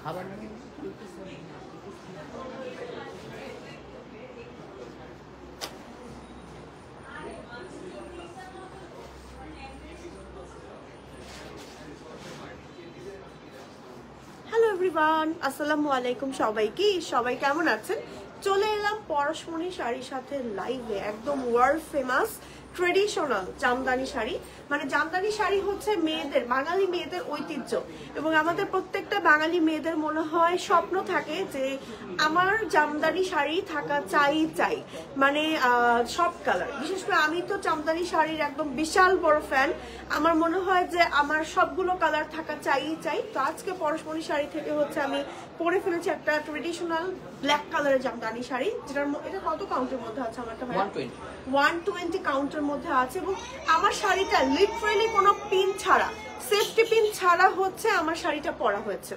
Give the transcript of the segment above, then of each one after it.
Everyone, আসসালামু আলাইকুম সবাইকে। সবাই কেমন আছেন? চলে এলাম পরশমণি শাড়ির সাথে লাইভে, একদম world famous traditional Jamdani sari. মানে জামদানি শাড়ি হচ্ছে মেয়েদের, বাঙালি মেয়েদের ঐতিহ্য, এবং আমাদের প্রত্যেকটা বাঙালি মেয়েদের মনে হয় স্বপ্ন থাকে যে আমার জামদানি শাড়ি থাকা চাই। মানে সব কালার, বিশেষ করে আমি তো জামদানি শাড়ির একদম বিশাল বড় ফ্যান। আমার মনে হয় যে আমার সবগুলো কালার থাকা চাই। তো আজকে পরশমণি শাড়ি থেকে হচ্ছে আমি পরে ফেলেছি একটা ট্রেডিশনাল ব্ল্যাক কালারের জামদানি শাড়ি, যেটার এটা কত কাউন্টের মধ্যে আছে? আমারটা 120 কাউন্টের মধ্যে আছে। এবং আমার শাড়িটা লিটারালি কোনো পিন ছাড়া, সেফটি পিন ছাড়া হচ্ছে আমার শাড়িটা পরা হয়েছে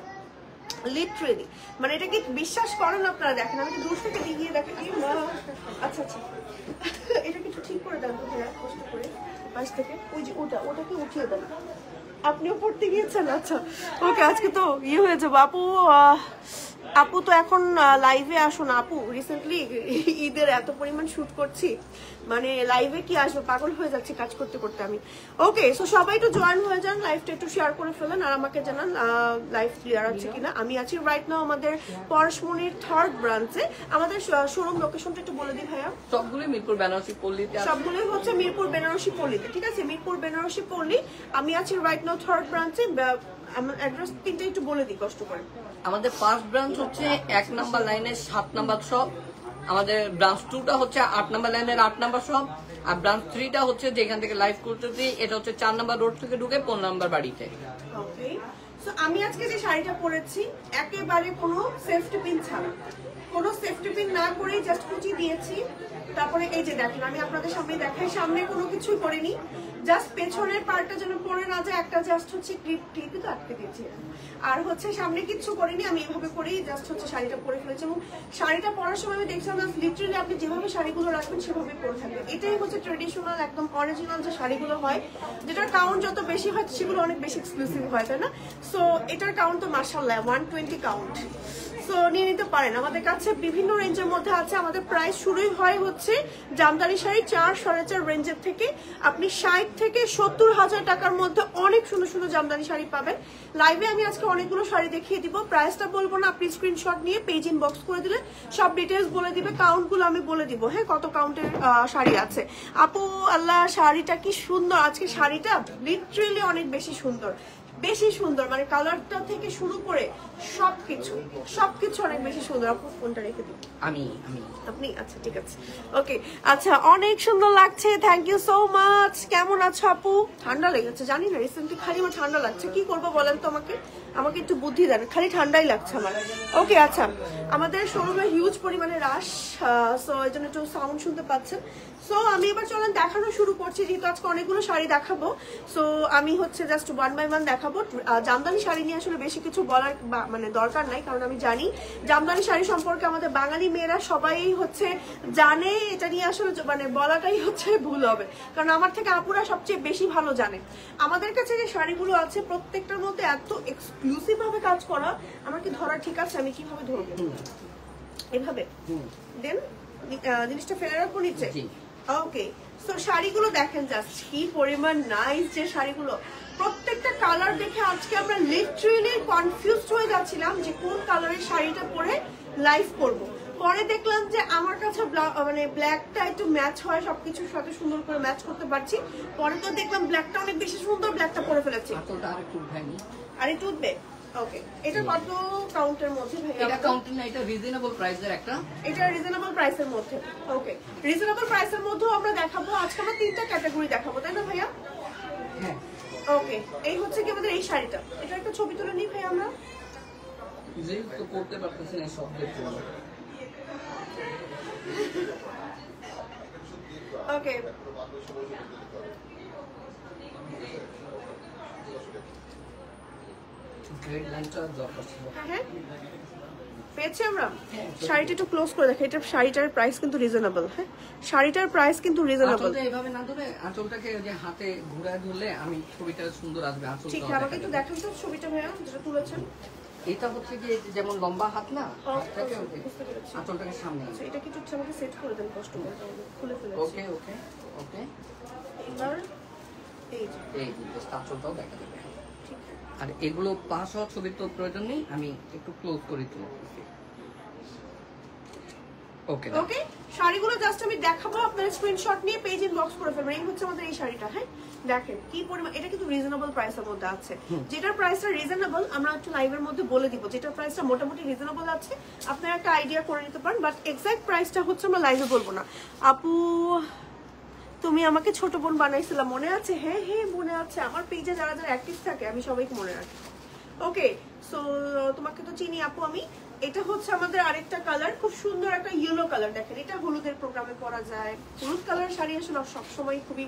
লিটারালি। মানে এটা কি বিশ্বাস করেন আপনারা? দেখেন, আমি দূর থেকে দিয়ে দেখেন। আচ্ছা, এটা কিছু ঠিক করে দেন তো ভাইয়া, কষ্ট করে পাশ থেকে। ওই যে ওটাকে উঠিয়ে দেন। আপনিও পড়তে গিয়েছেন? আচ্ছা, ওকে। আজকে তো হয়ে যাবো। আপু তো এখন লাইভে আসুন আপু। রিসেন্টলি ঈদের এত পরিমাণ শুট করছি, মানে লাইভে কি আসবে, পাগল হয়ে যাচ্ছে কাজ করতে করতে আমি। ওকে, সো সবাই একটু জয়েন হয়ে যান, লাইভটা একটু শেয়ার করে ফেলেন, আর আমাকে জানান লাইভ ক্লিয়ার আছে কিনা। আমি আছি রাইট নাও আমাদের পরশমণির 3rd ব্রাঞ্চে। আমাদের শোরুম লোকেশনটা একটু বলে দিই ভাইয়া। সবগুলোই মিরপুর বেনারসি পল্লীতে, সবগুলোই হচ্ছে মিরপুর বেনারসি পল্লীতে। ঠিক আছে, মিরপুর বেনারসি পল্লী। আমি আছি রাইট নাও 3rd ব্রাঞ্চে। অ্যাড্রেস তিনটা একটু বলে দিই কষ্ট করে। আমাদের ফার্স্ট ব্রাঞ্চ হচ্ছে 1 নাম্বার লাইনের 7 নাম্বার শপ। আমাদের ব্রাঞ্চ 2টা হচ্ছে 8 নাম্বার লাইনের 8 নাম্বার শপ। আর ব্রাঞ্চ 3টা হচ্ছে যেখান থেকে লাইভ করতেছি, এটা হচ্ছে 4 নাম্বার রোড থেকে ঢুকে 15 নাম্বার বাড়িতে। ওকে, সো আমি আজকে যে শাড়িটা পরেছি একেবারে কোনো সেফটি পিন ছাড়া, কোনো সেফটি পিন না করে জাস্ট কুচি দিয়েছি। তারপরে এই যে দেখেন, আমি আপনাদের সামনে দেখাই, সামনে কোনো কিছুই করিনি, জাস্ট পেছনের পার্টটা যেন পরে না যায়, একটা জাস্ট হচ্ছে ক্লিপই তো আটকে দিয়েছি। আর হচ্ছে সামনে কিচ্ছু করিনি, আমি এভাবে করেই জাস্ট হচ্ছে শাড়িটা পরে ফেলেছি। এবং শাড়িটা পরার সময় আমি দেখছিলাম লিটারালি আপনি যেভাবে শাড়িগুলো রাখবেন সেভাবে পরে থাকবেন। এটাই হচ্ছে ট্রেডিশনাল, একদম অরিজিনাল যে শাড়িগুলো হয়, যেটার কাউন্ট যত বেশি হয় সেগুলো অনেক বেশি এক্সক্লুসিভ হয়, তাই না? সো এটার কাউন্ট তো মাশাআল্লাহ 120 কাউন্ট। সো নিয়ে নিতে পারেন, আমাদের কাছে বিভিন্ন রেঞ্জের মধ্যে আছে। আমাদের প্রাইস শুরুই হয় হচ্ছে জামদানি শাড়ি 4-4.5 রেঞ্জের থেকে। আপনি 60 থেকে 70,000 টাকার মধ্যে অনেক সুন্দর সুন্দর জামদানি শাড়ি পাবেন। লাইভে আমি আজকে অনেকগুলো শাড়ি দেখিয়ে দিব, প্রাইসটা বলবো না, আপনি স্ক্রিনশট নিয়ে পেজ ইনবক্স করে দিলে সব ডিটেলস বলে দিবে, কাউন্টগুলো আমি বলে দিব। হ্যাঁ, কত কাউন্টের শাড়ি আছে। আপু আল্লাহ, শাড়িটা কি সুন্দর! আজকে শাড়িটা লিটারালি অনেক বেশি সুন্দর, মানে কালারটা থেকে শুরু করে সবকিছু অনেক বেশি সুন্দর। আপু ফোনটা রেখে দিন। আপনি? আচ্ছা, ঠিক আছে, ওকে। আচ্ছা, অনেক সুন্দর লাগছে, থ্যাংক ইউ সো মাচ। কেমন আছো আপু? ঠান্ডা লেগেছে জানি না, রিসেন্টলি খালি আমার ঠান্ডা লাগছে। কি করবো বলেন তো, আমাকে একটু বুদ্ধি দেন, খালি ঠান্ডাই লাগছে আমার। ওকে, আচ্ছা, আমাদের শোরুমে হিউজ পরিমাণে রাশ, সো এই জন্য একটু সাউন্ড শুনতে পাচ্ছেন। সো আমি এবার চলেন দেখানো শুরু করছি, যেহেতু আজকে অনেকগুলো শাড়ি দেখাবো। সো আমি হচ্ছে জাস্ট 1 বাই 1 দেখাবো। জামদানি শাড়ি নিয়ে আসলে বেশি কিছু বলার মানে দরকার নাই, কারণ আমি জানি জামদানি শাড়ি সম্পর্কে আমাদের বাঙালি মেয়েরা সবাই হচ্ছে জানে। এটা নিয়ে আসলে মানে বলাটাই হচ্ছে ভুল হবে, কারণ আমার থেকে আপুরা সবচেয়ে বেশি ভালো জানে। আমাদের কাছে যে শাড়িগুলো আছে প্রত্যেকটার মধ্যে এত এক্সক্লুসিভ ভাবে কাজ করা, আমার কি ধরা ঠিক আছে? আমি কিভাবে ধরবো? এভাবে দেন জিনিসটা ফেলে রাখবো নিচে। ওকে, সো শাড়িগুলো দেখেন জাস্ট কি পরিমাণ নাইস যে শাড়িগুলো। প্রত্যেকটা কালার দেখে আজকে আমরা লিটারালি কনফিউজড হয়ে যাচ্ছিলাম যে কোন কালারের শাড়িটা পরে লাইভ করব। পরে দেখলাম যে আমার কাছে মানে ব্ল্যাকটা একটু ম্যাচ হয়, সবকিছুর সাথে সুন্দর করে ম্যাচ করতে পারছি। পরে তো দেখলাম ব্ল্যাকটা অনেক বেশি সুন্দর, ব্ল্যাকটা পরে ফেলেছি। আর একটু উঠবে। ওকে, এটা কত কাউন্টের মধ্যে ভাইয়া? এটা কাউন্টার না, এটা রিজনেবল প্রাইসের একটা। এটা রিজনেবল প্রাইসের মধ্যে। ওকে, রিজনেবল প্রাইসের মধ্যেও আমরা দেখাবো। আজকে আমরা 3টা ক্যাটাগরি দেখাবো, তাই না ভাইয়া? হ্যাঁ। ওকে, এই হচ্ছে কি আমাদের এই শাড়িটা। এটা একটা ছবি তুলে নিই ভাই আমরা। যেহেতু করতে পারতেছি না সবদের জন্য। ওকে, হ্যাঁ পেয়েছি আমরা। শাড়িটা একটু ক্লোজ করে দেখো, এটা শাড়িটার প্রাইস কিন্তু রিজনেবল। হ্যাঁ, শাড়িটার প্রাইস কিন্তু রিজনেবল। এইভাবে না ধরে আঁচলটাকে যে হাতে ঘুরায় ধরলে আমি ছবিটা সুন্দর আসবে। আঁচল ঠিক, আমাকে একটু দেখান তো ছবিটা ভাইয়া যেটা তুলেছেন। এটা হচ্ছে কি যেমন লম্বা হাত না, হাতটাকে বুঝতে পেরেছি। আঁচলটাকে সামনে। আচ্ছা, এটা কিছু হচ্ছে আমাকে সেট করে দেন কষ্ট করে, খুলে ফেলেছি। ওকে ওকে ওকে, এবার এই যে এই জাস্ট আঁচলটাও দেখা দেবে। ঠিক আছে। আর এগুলো পাশ হওয়া ছবির তো প্রয়োজন নেই, আমি একটু ক্লোজ করে তুলতেছি। ওকে ওকে, শাড়িগুলো জাস্ট আমি দেখাবো, আপনারা স্ক্রিনশট নিয়ে পেজ ইনবক্স করে ফেলবেন। এই হচ্ছে আমাদের এই শাড়িটা। হ্যাঁ, দেখেন কি পরিমাণ, এটা কিন্তু রিজনেবল প্রাইসের মধ্যে আছে। যেটার প্রাইসটা রিজনেবল আমরা একটু লাইভের মধ্যে বলে দিব, যেটার প্রাইসটা মোটামুটি রিজনেবল আছে আপনারা একটা আইডিয়া করে নিতে পারেন, বাট এক্সাক্ট প্রাইসটা হচ্ছে আমরা লাইভে বলবো না। আপু তুমি আমাকে ছোট বোন বানাইছিলা, মনে আছে? হ্যাঁ হ্যাঁ মনে আছে, আমার পেজে যারা যারা অ্যাক্টিভ থাকে আমি সবাইকে মনে রাখি। ওকে, সো তোমাকে তো চিনি আপু আমি। এটা হচ্ছে আমাদের আরেকটা কালার, খুব সুন্দর একটা ইয়েলো কালার। দেখেন এটা হলুদের প্রোগ্রামে পরা যায়। হলুদ কালার শাড়ি আসলে সবসময় খুবই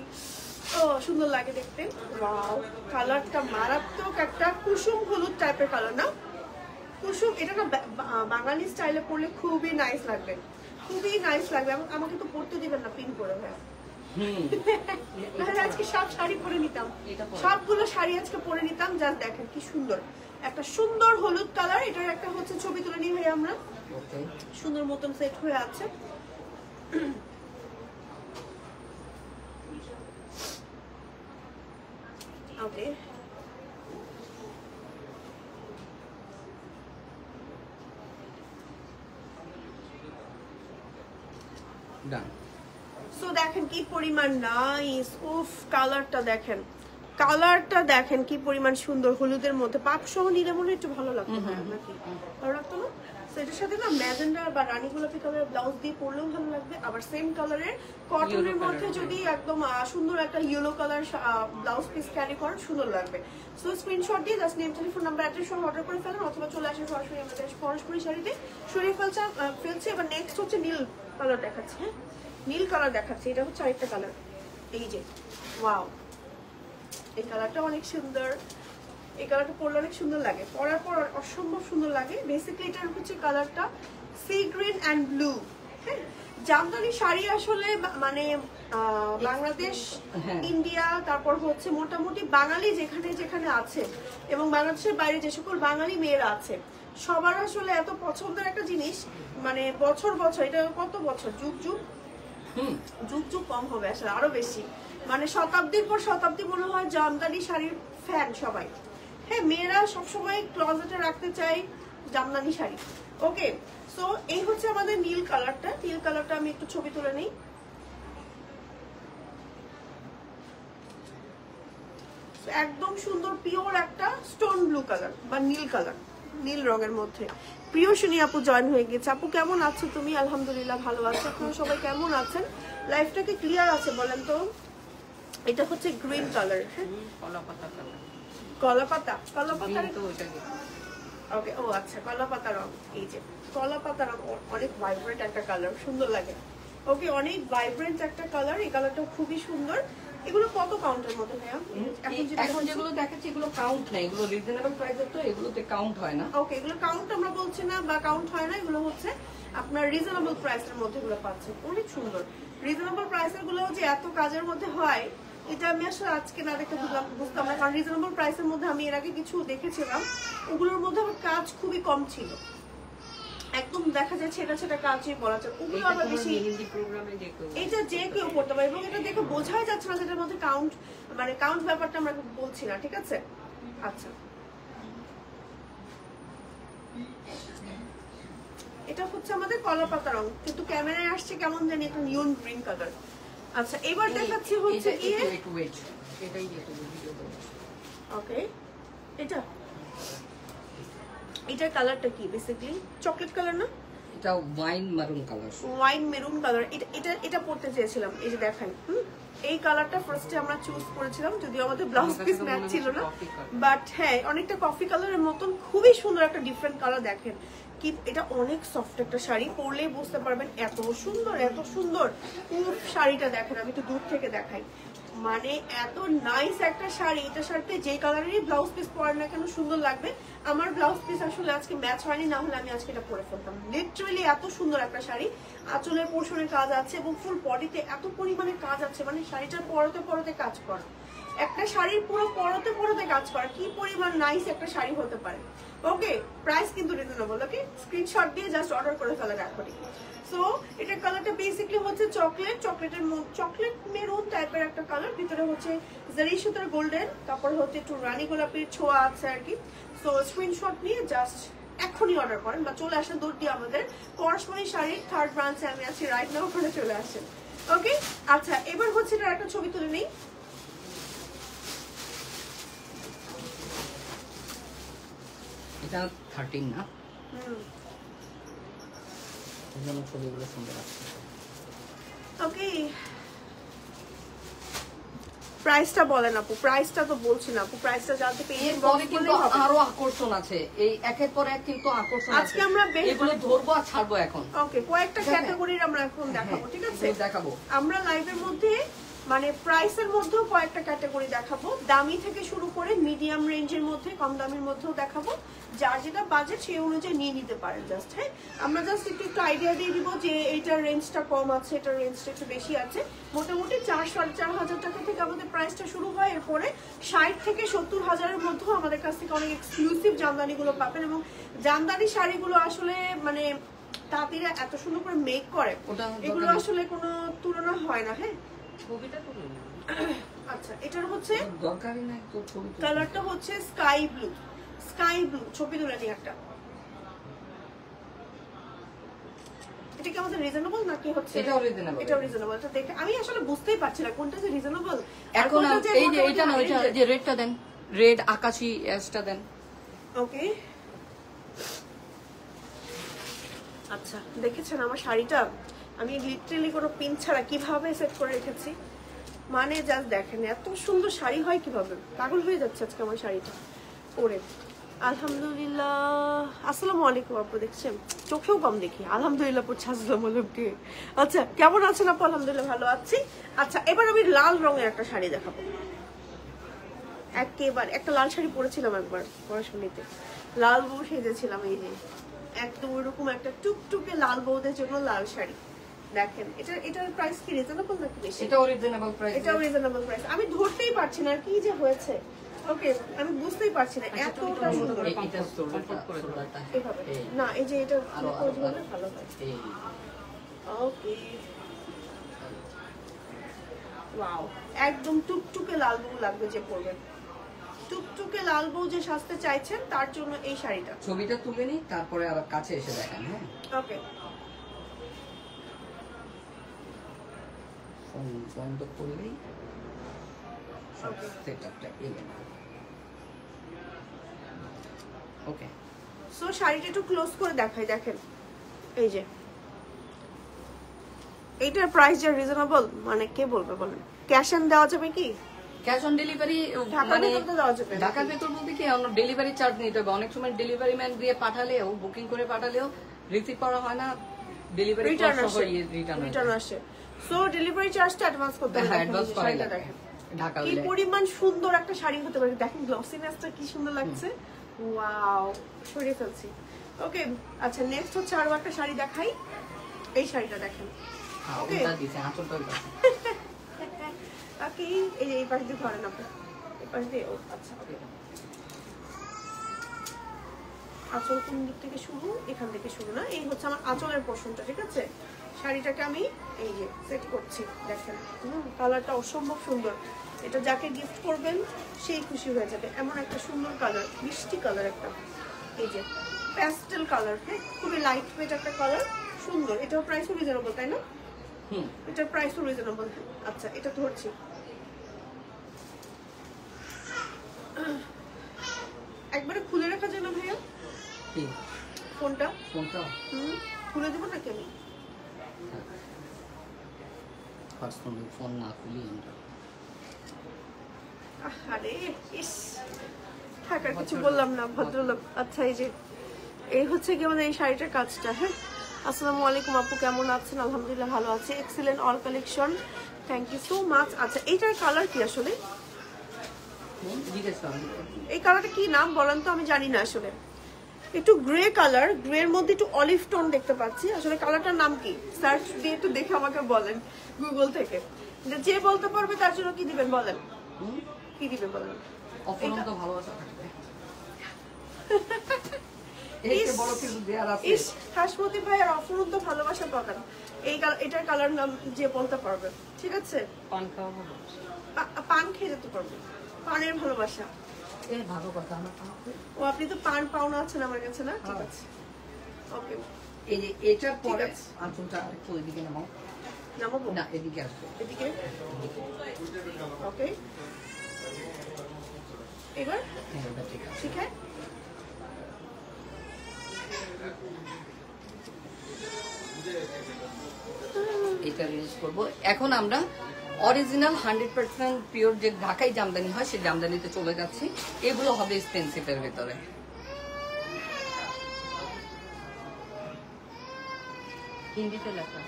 সুন্দর লাগে দেখতে। ওয়াও, কালারটা মারাত্মক একটা কুসুম হলুদ টাইপের কালার না? কুসুম, এটা না বাঙালি স্টাইলে পরলে খুবই নাইস লাগবে, খুবই নাইস লাগবে। আমাকে তো পরতে দিবেন না পিন করে ভাই। আজকে সব শাড়ি পরে নিতাম, সবগুলো শাড়ি আজকে পরে নিতাম। জাস্ট দেখেন কি সুন্দর একটা সুন্দর হলুদ কালার। এটার একটা হচ্ছে ছবি তুলে নিয়ে ভাই আমরা, সুন্দর মতন সেট হয়ে আছে। ওকে, ডান। সো দেখেন কি পরিমাণ নাইস, উফ কালারটা দেখেন, কালারটা দেখেন কি পরিমাণ সুন্দর। হলুদের মধ্যে পাপ সহ নিলে মনে একটু ভালো লাগতো নাকি? ভালো লাগতো না? এটার সাথে না ম্যাজেন্ডা বা রানী গোলাপি কালারের ব্লাউজ দিয়ে পরলেও ভালো লাগবে, আবার সেম কালারের কটনের মধ্যে যদি একদম সুন্দর একটা yellow colour blouse piece carry করেন সুন্দর লাগবে। সো স্ক্রিনশট দিয়ে just name, telephone number, address সহ অর্ডার করে ফেলেন, অথবা চলে আসেন সরাসরি আমাদের পরস্পরি শাড়িতে সরিয়ে ফেলছে। এবার নেক্সট হচ্ছে নীল কালার দেখাচ্ছে। হ্যাঁ, নীল কালার দেখাচ্ছে। এটা হচ্ছে আরেকটা কালার, এই যে ওয়াও, এই কালারটা অনেক সুন্দর। এই কালারটা পরলে অনেক সুন্দর লাগে, পরার পর অসম্ভব সুন্দর লাগে। বেসিক্যালি এটার হচ্ছে কালারটা সি গ্রিন অ্যান্ড ব্লু। হ্যাঁ, জামদানি শাড়ি আসলে মানে বাংলাদেশ, ইন্ডিয়া, তারপর হচ্ছে মোটামুটি বাঙালি যেখানে যেখানে আছে এবং বাংলাদেশের বাইরে যে সকল বাঙালি মেয়েরা আছে সবার আসলে এত পছন্দের একটা জিনিস। মানে বছর বছর, এটা কত বছর, যুগ যুগ যুগ যুগ কম হবে আসলে, আরো বেশি, মানে শতাব্দীর পর শতাব্দী মনে হয় জামদানি শাড়ির ফ্যান সবাই। হ্যাঁ, মেয়েরা সবসময় ক্লজেটে রাখতে চাই জামদানি শাড়ি। ওকে, সো এই হচ্ছে আমাদের নীল কালারটা। নীল কালারটা আমি একটু ছবি তুলে নিই। একদম সুন্দর পিওর একটা স্টোন ব্লু কালার বা নীল কালার, নীল রঙের মধ্যে। প্রিয়সিনী আপু জয়েন হয়ে গেছে। আপু কেমন আছো তুমি? আলহামদুলিল্লাহ ভালো আছো। আপনারা সবাই কেমন আছেন? লাইফটা কি ক্লিয়ার আছে বলেন তো? এটা হচ্ছে গ্রিন কালার। হ্যাঁ, কলাপাতা কালার, কলাপাতা, কলাপাতা। ওকে, ও আচ্ছা, কলাপাতা রং। এই যে কলাপাতা রং, অনেক ভাইব্রেন্ট একটা কালার, সুন্দর লাগে। ওকে, অনেক ভাইব্রেন্ট একটা কালার। এই কালারটা খুবই সুন্দর। এগুলো কত কাউন্টের মতো ভাইয়া? এখন যেগুলো দেখাচ্ছি এগুলো কাউন্ট না, এগুলো রিজনেবল প্রাইসের, তো এগুলোতে কাউন্ট হয় না। ওকে, এগুলো কাউন্ট আমরা বলছি না বা কাউন্ট হয় না, এগুলো হচ্ছে আপনার রিজনেবল প্রাইসের মধ্যে এগুলো পাচ্ছেন। অনেক সুন্দর রিজনেবল প্রাইসের গুলো যে এত কাজের মধ্যে হয় এটা আমি আসলে আজকে না দেখে বুঝতাম না, কারণ রিজনেবল প্রাইসের মধ্যে আমি এর আগে কিছু দেখেছিলাম, ওগুলোর মধ্যে আমার কাজ খুবই কম ছিল, একদম দেখা যায় ছেটা ছেটা কাজই বলা যায়। ওগুলো আবার বেশি, এটা যে কেউ করতে পারে এবং এটা দেখে বোঝাই যাচ্ছে না যেটার মধ্যে কাউন্ট, মানে কাউন্ট ব্যাপারটা আমরা বলছি না, ঠিক আছে? আচ্ছা, এটা হচ্ছে আমাদের কলাপাতা রং, কিন্তু ক্যামেরায় আসছে কেমন জানি একটা নিয়ন গ্রিন কালার। আচ্ছা, এবার দেখাচ্ছি হচ্ছে ওকে, এটার কালারটা কি? বেসিক্যালি চকলেট কালার না, এটা wine maroon colour. Wine maroon colour. এটা পড়তে চেয়েছিলাম, এই যে দেখাই। এই কালারটা ফার্স্টে আমরা চুজ করেছিলাম, যদিও আমাদের ব্লাউজ পিস ম্যাচ ছিল না, বাট হ্যাঁ অনেকটা কফি কালারের মতন, খুবই সুন্দর একটা ডিফারেন্ট কালার। দেখেন কি, এটা অনেক সফট একটা শাড়ি, পরলেই বুঝতে পারবেন এত সুন্দর, এত সুন্দর। খুব শাড়িটা দেখেন, আমি একটু দূর থেকে দেখাই, মানে এত নাইস একটা শাড়ি। এটা শাড়িতে যে কালারেরই ব্লাউজ পিস পরেন না কেন সুন্দর লাগবে। আমার ব্লাউজ পিস আসলে আজকে ম্যাচ হয়নি, না হলে আমি আজকে এটা পরে ফেলতাম। লিটারালি এত সুন্দর একটা শাড়ি, আঁচলের পোর্শনের কাজ আছে এবং ফুল বডিতে এত পরিমাণে কাজ আছে, মানে শাড়িটার পরতে পরতে কাজ করা। একটা শাড়ির পুরো পরতে পরতে কাজ করা, কি পরিমাণ নাইস একটা শাড়ি হতে পারে। ওকে, প্রাইস কিন্তু রিজনেবল। ওকে, স্ক্রিনশট দিয়ে জাস্ট অর্ডার করে ফেলেন এখনই। সো এটার কালারটা বেসিক্যালি হচ্ছে চকলেট মেরুন টাইপের একটা কালার, ভিতরে হচ্ছে জারি সুতার গোল্ডেন, তারপর হচ্ছে একটু রানী গোলাপির ছোঁয়া আছে আর কি। সো স্ক্রিনশট নিয়ে জাস্ট এখনই অর্ডার করেন বা চলে আসেন দূর দিয়ে আমাদের পরশমণি শাড়ির 3rd ব্রাঞ্চে আমি আছি রাইট নাও, ওখানে চলে আসেন। ওকে, আচ্ছা এবার হচ্ছে এটার একটা ছবি তুলে নেই। এটা 13 না, এজন্য ছবিগুলো সুন্দর আসছে। ওকে, প্রাইসটা বলেন আপু, প্রাইসটা তো বলছি না আপু, প্রাইসটা জানতে পেয়ে এরপরে কিন্তু আরো আকর্ষণ আছে, এই একের পর এক কিন্তু আকর্ষণ আছে। আজকে আমরা এগুলো ধরবো আর ছাড়বো এখন। ওকে, কয়েকটা ক্যাটাগরির আমরা এখন দেখাবো, ঠিক আছে? দেখাবো আমরা লাইভের মধ্যে মানে প্রাইসের মধ্যেও কয়েকটা ক্যাটাগরি দেখাবো, দামি থেকে শুরু করে মিডিয়াম রেঞ্জের মধ্যে, কম দামের মধ্যেও দেখাবো। যার যেটা বাজেট সেই অনুযায়ী নিয়ে নিতে পারেন জাস্ট। হ্যাঁ, আমরা জাস্ট একটু আইডিয়া দিয়ে দিব যে এইটার রেঞ্জটা কম আছে, এটার রেঞ্জটা একটু বেশি আছে। মোটামুটি 4-4.5 টাকা থেকে আমাদের প্রাইসটা শুরু হয়, এরপরে 60 থেকে 70,000-এর মধ্যেও আমাদের কাছ থেকে অনেক এক্সক্লুসিভ জামদানিগুলো পাবেন। এবং জামদানি শাড়িগুলো আসলে মানে তাঁতিরা এত সুন্দর করে মেক করে, এগুলো আসলে কোনো তুলনা হয় না। হ্যাঁ, আচ্ছা এটার হচ্ছে কালারটা হচ্ছে স্কাই ব্লু, ছবি তুলে নিই একটা। এটা কি আমাদের রিজনেবল নাকি হচ্ছে? এটাও রিজনেবল, এটাও রিজনেবল। এটা দেখে আমি আসলে বুঝতেই পারছি না কোনটা যে রিজনেবল। এখন এই যে এটা না, ওইটা যে রেডটা দেন, রেড আকাশি অ্যাশটা দেন। ওকে, আচ্ছা দেখেছেন আমার শাড়িটা আমি লিটারালি কোনো পিন ছাড়া কিভাবে সেট করে রেখেছি, মানে জাস্ট দেখেন এত সুন্দর শাড়ি হয় কিভাবে, পাগল হয়ে যাচ্ছে আজকে আমার শাড়িটা পরে। আলহামদুলিল্লাহ, আসসালামু আলাইকুম আপু, দেখছেন চোখেও কম দেখি, আলহামদুলিল্লাহ পড়ছে আসসালামু আলাইকুম। আচ্ছা কেমন আছেন আপু? আলহামদুলিল্লাহ ভালো আছি। আচ্ছা এবার আমি লাল রঙের একটা শাড়ি দেখাবো। একেবারে একটা লাল শাড়ি পরেছিলাম একবার পড়াশোনাতে, লাল বউ সেজেছিলাম, এই যে একদম ওইরকম একটা টুকটুকে লাল বউদের জন্য লাল শাড়ি। দেখেন এটার প্রাইস কি রিজনেবল নাকি বেশি? এটাও রিজনেবল প্রাইস, এটাও রিজনেবল প্রাইস। আমি ধরতেই পারছি না কি যে হয়েছে। ওকে, আমি বুঝতেই পারছি না এতটা সুন্দর। এটা কমফোর্ট করে তোলাটা এভাবে না, এই যে এটা করে দিলে ভালো হয়। ওকে, ওয়াও, একদম টুকটুকে লাল বউ লাগবে যে পরবে, টুকটুকে লাল বউ যে সাজতে চাইছেন তার জন্য এই শাড়িটা। ছবিটা তুলে নিই, তারপরে আবার কাছে এসে দেখেন। হ্যাঁ, ওকে, ফোন বন্ধ করলেই সেটআপটা এলেন। ওকে, সো শাড়িটা একটু ক্লোজ করে দেখাই, দেখেন এই যে এইটার প্রাইস যে রিজনেবল, মানে কে বলবে বলেন? ক্যাশ অন দেওয়া যাবে কি? ক্যাশ অন ডেলিভারি মানে ঢাকার ভেতর বলতে কি ডেলিভারি চার্জ নিতে হবে। অনেক সময় ডেলিভারি ম্যান দিয়ে পাঠালেও, বুকিং করে পাঠালেও রিসিভ করা হয় না, ডেলিভারি রিটার্ন আসে। সো ডেলিভারি চার্জটা অ্যাডভান্স করতে হবে। অ্যাডভান্স করা লাগে ঢাকা কি পরিমাণ সুন্দর একটা শাড়ি হতে পারে, দেখেন গ্লসিনেসটা কি সুন্দর লাগছে। ওয়াও, সরিয়ে ফেলছি। ওকে, আচ্ছা নেক্সট হচ্ছে আরো একটা শাড়ি দেখাই, এই শাড়িটা দেখেন। ওকে, ওকে, এই পাশ দিয়ে ধরেন আপনি, এই পাশ দিয়ে। ও আচ্ছা, ওকে, আঁচল কোন দিক থেকে শুরু? এখান থেকে শুরু না, এই হচ্ছে আমার আঁচলের পোর্শনটা, ঠিক আছে? শাড়িটাকে আমি এই যে সেট করছি, দেখেন কালারটা অসম্ভব সুন্দর। এটা যাকে গিফট করবেন সেই খুশি হয়ে যাবে, এমন একটা সুন্দর কালার, মিষ্টি কালার একটা, এই যে প্যাস্টেল কালার। হ্যাঁ, খুবই লাইট ওয়েট একটা কালার, সুন্দর। এটার প্রাইসও রিজনেবল, তাই না? এটার প্রাইসও রিজনেবল। আচ্ছা এটা ধরছি, একবারে খুলে রাখা যায় না ভাইয়া ফোনটা? খুলে দেবো নাকি আমি? ফোন না খুলি আরে ইস, থাকার কিছু বললাম না ভদ্রলোক। আচ্ছা এই হচ্ছে কি আমাদের এই শাড়িটার কাজটা। হ্যাঁ, আসসালামু আলাইকুম আপু, কেমন আছেন? আলহামদুলিল্লাহ ভালো আছি, excellent all collection, thank you so much. আচ্ছা এইটার কালার কি আসলে? এই কালারটা কি নাম বলেন তো, আমি জানি না আসলে। একটু গ্রে কালার, গ্রের মধ্যে একটু অলিভ টোন দেখতে পাচ্ছি, আসলে কালারটার নাম কি? সার্চ দিয়ে একটু দেখে আমাকে বলেন গুগল থেকে, যে বলতে পারবে তার জন্য কি দিবেন বলেন? কি দিবে বলেন? অফুরন্ত ভালোবাসা থাকবে। এর বড় কিছু দেয়ার আছে? ইস, হাসমতি ভাইয়ের অফুরন্ত ভালোবাসা পাবেন। এটার কালার নাম যে বলতে পারবে, ঠিক আছে? পান খাওয়াবো, পান খেয়ে যেতে পারবে, পানের ভালোবাসা। এই ভালো কথা। আমার ও আপনি তো পান পাওনা আছেন আমার কাছে না? ঠিক আছে, ওকে। এই যে এটার পরে আঁচলটা একটু এদিকে নামাও। নামাবো না, এদিকে আসবে, এদিকে। ওকে, এবার ঠিক আছে। এটা রিলিজ করব। এখন আমরা অরিজিনাল 100% পিওর যে ঢাকাই জামদানি হয় সেই জামদানিতে চলে যাচ্ছি। এগুলো হবে এক্সপেন্সিভের ভিতরে। হিন্দিতে লেখা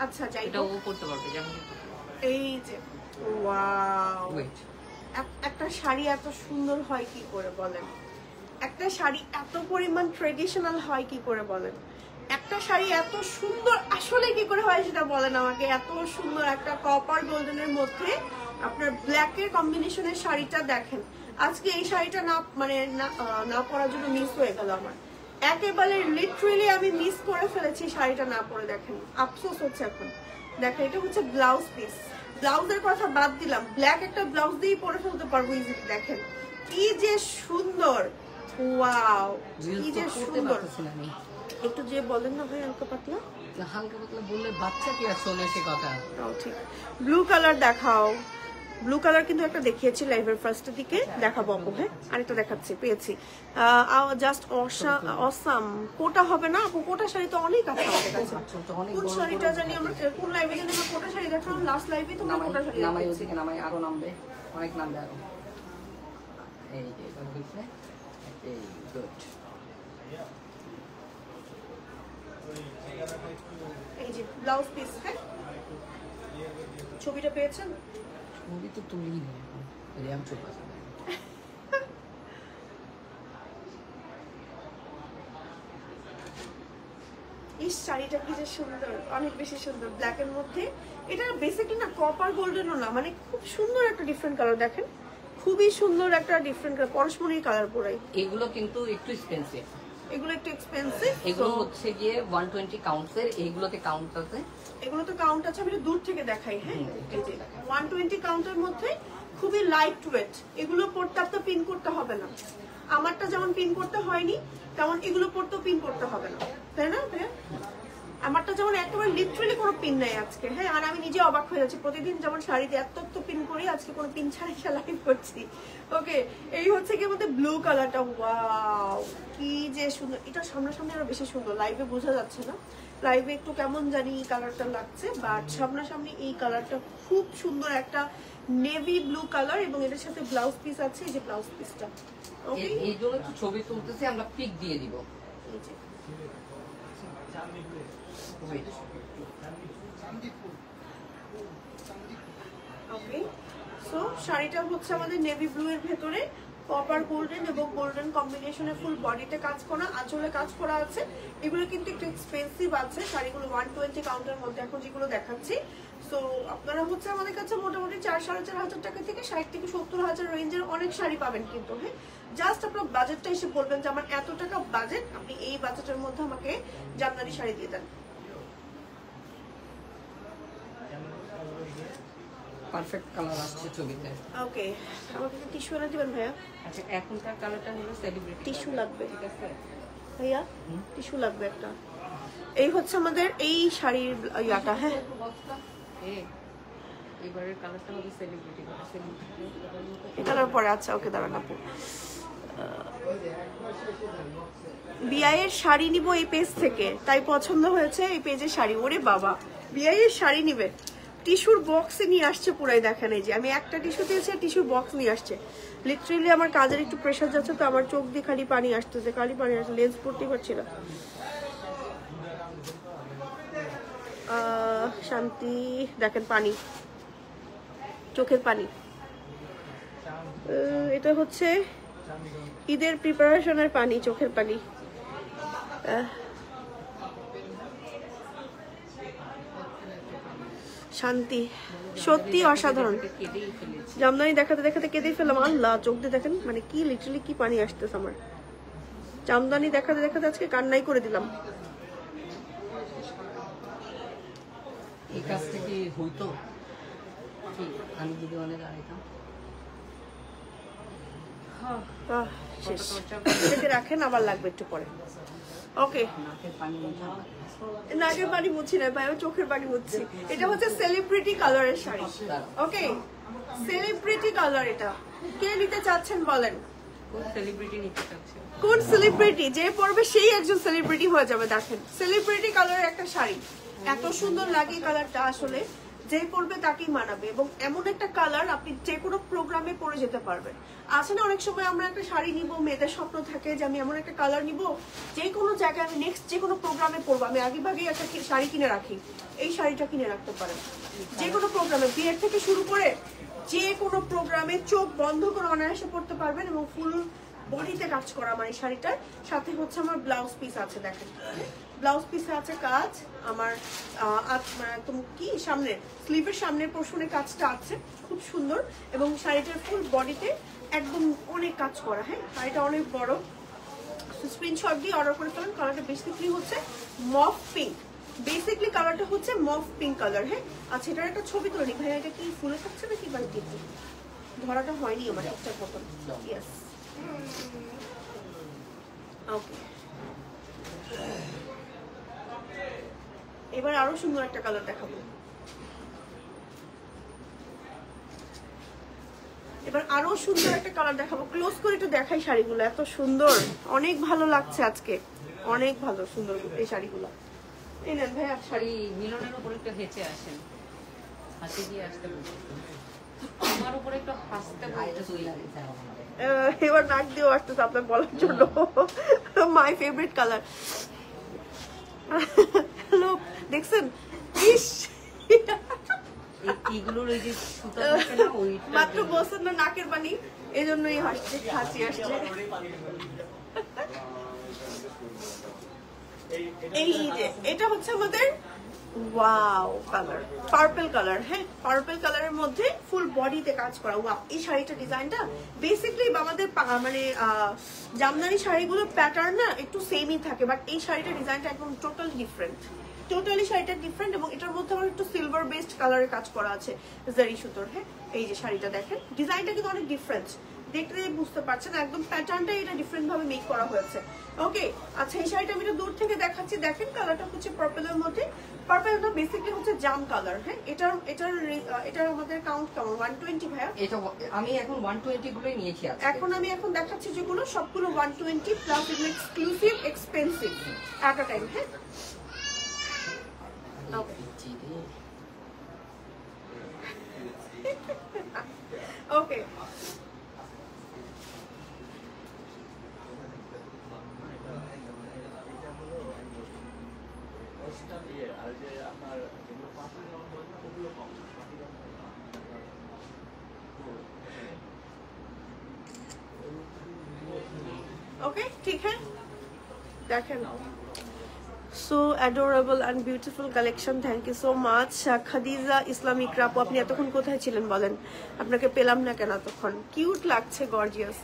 আচ্ছা, যাই এটা ও করতে পারবে। যেমন এই যে ওয়াও, ওয়েট, একটা শাড়ি এত সুন্দর হয় কি করে বলেন? একটা শাড়ি এত পরিমাণ ট্রেডিশনাল হয় কি করে বলেন? একটা শাড়ি এত সুন্দর আসলে কি করে হয় সেটা বলেন আমাকে। এত সুন্দর একটা কপার গোল্ডেনের মধ্যে আপনার ব্ল্যাকের কম্বিনেশনের শাড়িটা দেখেন। আজকে এই শাড়িটা না পরার জন্য মিস হয়ে গেল আমার। একেবারে লিটারেলি আমি মিস করে ফেলেছি শাড়িটা না পরে। দেখেন, আফসোস হচ্ছে এখন। দেখেন, এটা হচ্ছে ব্লাউজ পিস। ব্লাউজের কথা বাদ দিলাম, ব্ল্যাক একটা ব্লাউজ দিয়ে পরে ফেলতে পারবো ইজিলি। দেখেন কি যে সুন্দর, ওয়াও কি যে সুন্দর। একটু যে বলেন না ভাই, হালকা পাতলা। হালকা পাতলা বললে বাচ্চা কি আর শোনে সে কথা? ঠিক। ব্লু কালার দেখাও। ব্লু কালার কিন্তু একটা দেখিয়েছি লাইভের ফার্স্টের দিকে, দেখাবো আপু। হ্যাঁ, আরেকটা দেখাচ্ছি, পেয়েছি। Just awesome. কোটা হবে না আপু? কোটা শাড়ি তো অনেক আছে আমাদের কাছে। কোন শাড়িটা জানি আমরা, কোন লাইভে জানি আমরা কোটা শাড়ি দেখালাম? লাস্ট লাইভে তো আমরা কোটা শাড়ি নামাই, ওদিকে নামাই, আরো নামবে, অনেক নামবে আরো। এই যে এটা হচ্ছে এই গুড। এই যে ব্লাউজ পিস। হ্যাঁ, ছবিটা পেয়েছেন? ছবি তো তুলি নেই এখন, রিয়াম চুপ আছে। এই শাড়িটা কি যে সুন্দর, অনেক বেশি সুন্দর ব্ল্যাক এর মধ্যে। এটা বেসিক্যালি না কপার গোল্ডেনও না, মানে খুব সুন্দর একটা ডিফারেন্ট কালার। দেখেন খুবই সুন্দর একটা ডিফারেন্ট কালার, পরশমণির কালার পুরাই। এগুলো কিন্তু একটু এক্সপেন্সিভ। এগুলো একটু এক্সপেন্সিভ। এগুলো হচ্ছে গিয়ে 120 কাউন্টসের। এইগুলোতে কাউন্ট আছে, এগুলো তো কাউন্ট আছে। আমি দূর থেকে দেখাই। হ্যাঁ, এই যে 120 কাউন্টের মধ্যে খুবই লাইট ওয়েট। এগুলো পরতে আপনার পিন করতে হবে না। আমারটা যেমন পিন করতে হয়নি, তেমন এগুলো পরতেও পিন করতে হবে না, তাই না ভাইয়া? আমারটা যেমন একেবারে লিটারালি কোনো পিন নাই আজকে। হ্যাঁ, আর আমি নিজে অবাক হয়ে যাচ্ছি, প্রতিদিন যেমন শাড়িতে এত পিন করি, আজকে কোনো পিন ছাড়াই লাইভ করছি। ওকে, এই হচ্ছে কি আমাদের ব্লু কালারটা। ওয়াও, কি যে সুন্দর। এটা সামনাসামনি আরো বেশি সুন্দর, লাইভে বোঝা যাচ্ছে না। লাইভে একটু কেমন জানি এই কালারটা লাগছে, বাট সামনাসামনি এই কালারটা খুব সুন্দর একটা নেভি ব্লু কালার, এবং এটার সাথে ব্লাউজ পিস আছে। এই যে ব্লাউজ পিসটা, ওকে, এই জন্য একটু ছবি তুলতেছি, আমরা পিক দিয়ে দিব। এই যে ওকে। সো শাড়িটা হচ্ছে আমাদের নেভি ব্লু এর ভেতরে কপার গোল্ডেন এবং গোল্ডেন কম্বিনেশনে ফুল বডিতে কাজ করা, আঁচলে কাজ করা আছে। এগুলো কিন্তু একটু এক্সপেন্সিভ আছে শাড়িগুলো, 120 কাউন্টের মধ্যে এখন যেগুলো দেখাচ্ছি। সো আপনারা হচ্ছে আমাদের কাছে মোটামুটি 4-4.5 টাকা থেকে 60 থেকে 70,000 রেঞ্জের অনেক শাড়ি পাবেন কিন্তু। হ্যাঁ, জাস্ট আপনার বাজেটটা এসে বলবেন যে আমার এত টাকা বাজেট, আপনি এই বাজেটের মধ্যে আমাকে জামদানি শাড়ি দিয়ে দেন। পারফেক্ট কালার আসছে ছবিতে। ওকে, আমাকে একটা টিস্যু এনে দিবেন ভাইয়া। আচ্ছা, এখনকার কালারটা হলো সেলিব্রিটি টিস্যু লাগবে, ঠিক আছে ভাইয়া? টিস্যু লাগবে একটা। এই হচ্ছে আমাদের এই শাড়ির ইয়াটা। হ্যাঁ, এবারের কালারটা হবে সেলিব্রিটি কালার। সেলিব্রিটি এই কালার পরে। আচ্ছা, ওকে, দাঁড়ান আপু। বিআইয়ের শাড়ি নিব এই পেজ থেকে, তাই পছন্দ হয়েছে এই পেজের শাড়ি। ওরে বাবা, বিআইয়ের শাড়ি নিবে, টিস্যুর বক্সে নিয়ে আসছে পুরাই। দেখেন এই যে আমি একটা টিস্যু দিয়েছি, টিস্যুর বক্স নিয়ে আসছে। লিটারেলি আমার কাজের একটু প্রেশার যাচ্ছে, তো আমার চোখ দিয়ে খালি পানি আসতেছে, খালি পানি আসছে, লেন্স পড়তে পারছি না। শান্তি, দেখেন পানি, চোখের পানি। এটা হচ্ছে ঈদের প্রিপারেশনের পানি, চোখের পানি। শান্তি, সত্যি অসাধারণ। জামদানি দেখাতে দেখাতে কেঁদেই ফেললাম। আল্লাহ, চোখ দিয়ে দেখেন মানে কি লিটারালি কি পানি আসতেছে আমার। জামদানি দেখাতে দেখাতে আজকে কান্নাই করে দিলাম। এই কাজটা কি হইতো আমি যদি অনেক আড়াইতাম। শেষ, এটাকে রাখেন, আবার লাগবে একটু পরে। ওকে, নাকের পানি মুছি না ভাই, চোখের পানি মুছছি। এটা হচ্ছে সেলিব্রিটি কালারের শাড়ি। ওকে, সেলিব্রিটি কালার। এটা কে নিতে চাচ্ছেন বলেন? কোন সেলিব্রিটি? যে পরবে সেই একজন সেলিব্রিটি হয়ে যাবে। দেখেন, সেলিব্রিটি কালারের একটা শাড়ি, এত সুন্দর লাগে কালারটা। আসলে যে পরবে তাকেই মানাবে, এবং এমন একটা কালার আপনি যে কোনো প্রোগ্রামে পরে যেতে পারবেন। আছে না অনেক সময় আমরা একটা শাড়ি নিব, মেয়েদের স্বপ্ন থাকে যে আমি এমন একটা কালার নিব যে কোনো জায়গায় আমি নেক্সট যে কোনো প্রোগ্রামে পরবো। আমি আগে ভাগে একটা শাড়ি কিনে রাখি, এই শাড়িটা কিনে রাখতে পারেন। যে কোনো প্রোগ্রামে, বিয়ের থেকে শুরু করে যে কোনো প্রোগ্রামে চোখ বন্ধ করে অনায়াসে পরতে পারবেন, এবং ফুল বডিতে কাজ করা আমার এই শাড়িটার সাথে হচ্ছে আমার ব্লাউজ পিস আছে। দেখেন, ব্লাউজ পিসে আছে কাজ আমার কি সামনে স্লিভের সামনের পোর্শনে কাজটা আছে, খুব সুন্দর। এবং শাড়িটার ফুল বডিতে একদম অনেক কাজ করা। হ্যাঁ, শাড়িটা অনেক বড়। স্ক্রিনশট দিয়ে অর্ডার করে ফেলেন। কালারটা বেসিক্যালি হচ্ছে মফ পিঙ্ক। বেসিক্যালি কালারটা হচ্ছে মফ পিঙ্ক কালার। হ্যাঁ, আচ্ছা, এটার একটা ছবি তুলে নি ভাইয়া। এটা কি ফুলে থাকছে নাকি বাড়িতে? ধরাটা হয়নি আমার ঠিকঠাক মতন। ইয়েস, ওকে। এবার আরো সুন্দর একটা কালার দেখাবো। এবার আরো সুন্দর একটা কালার দেখাবো। ক্লোজ করে একটু দেখাই শাড়িগুলো, এত সুন্দর, অনেক ভালো লাগছে আজকে, অনেক ভালো সুন্দর এই শাড়িগুলো। এই নেন ভাইয়া শাড়ি। মিলনের উপর একটু হেঁচে আসেন, হাসি দিয়ে আসতে বলুন। আমার উপরে একটু হাসতে বলুন। এবার নাক দিয়েও আসতেছে আপনার বলার জন্য। My favourite colour. হ্যালো, দেখছেন? ইস, মাত্র বলছেন না নাকের পানি, এই জন্যই হাসছে, হাসি আসছে। এই যে এটা হচ্ছে আমাদের ওয়াও কালার, পার্পল কালার। হ্যাঁ, পার্পল কালারের মধ্যে ফুল বডিতে কাজ করা। ওয়াও, এই শাড়িটা ডিজাইনটা বেসিক্যালি আমাদের মানে জামদানি শাড়িগুলোর প্যাটার্ন না একটু সেমই থাকে, বাট এই শাড়িটার ডিজাইনটা একদম টোটালি ডিফারেন্ট। টোটালি শাড়িটা ডিফারেন্ট, এবং এটার মধ্যে আমার একটু সিলভার বেসড কালারের কাজ করা আছে, জারি সুতোর। হ্যাঁ, এই যে শাড়িটা দেখেন, ডিজাইনটা কিন্তু অনেক ডিফারেন্ট, দেখলে বুঝতে পারছেন একদম প্যাটার্নটা এটা ডিফারেন্ট ভাবে মেক করা হয়েছে। ওকে, আচ্ছা, এই শাড়িটা আমি দূর থেকে দেখাচ্ছি। দেখেন, কালারটা হচ্ছে পার্পলের মধ্যে। পার্পলটা বেসিক্যালি হচ্ছে জাম কালার। হ্যাঁ, এটার আমাদের কাউন্ট কেমন? 120 ভাইয়া। এটা আমি এখন 120 গুলোই নিয়েছি। এখন আমি দেখাচ্ছি যেগুলো সবগুলো 120 প্লাস এগুলো exclusive expensive at a time. হ্যাঁ, ওকে। ओके, ठीक है। देखें, so adorable and beautiful collection. Thank you so much Khadija Islam Iqra আপু। আপনি এতক্ষণ কোথায় ছিলেন বলেন? আপনাকে পেলাম না কেন এতক্ষণ? কিউট লাগছে, gorgeous.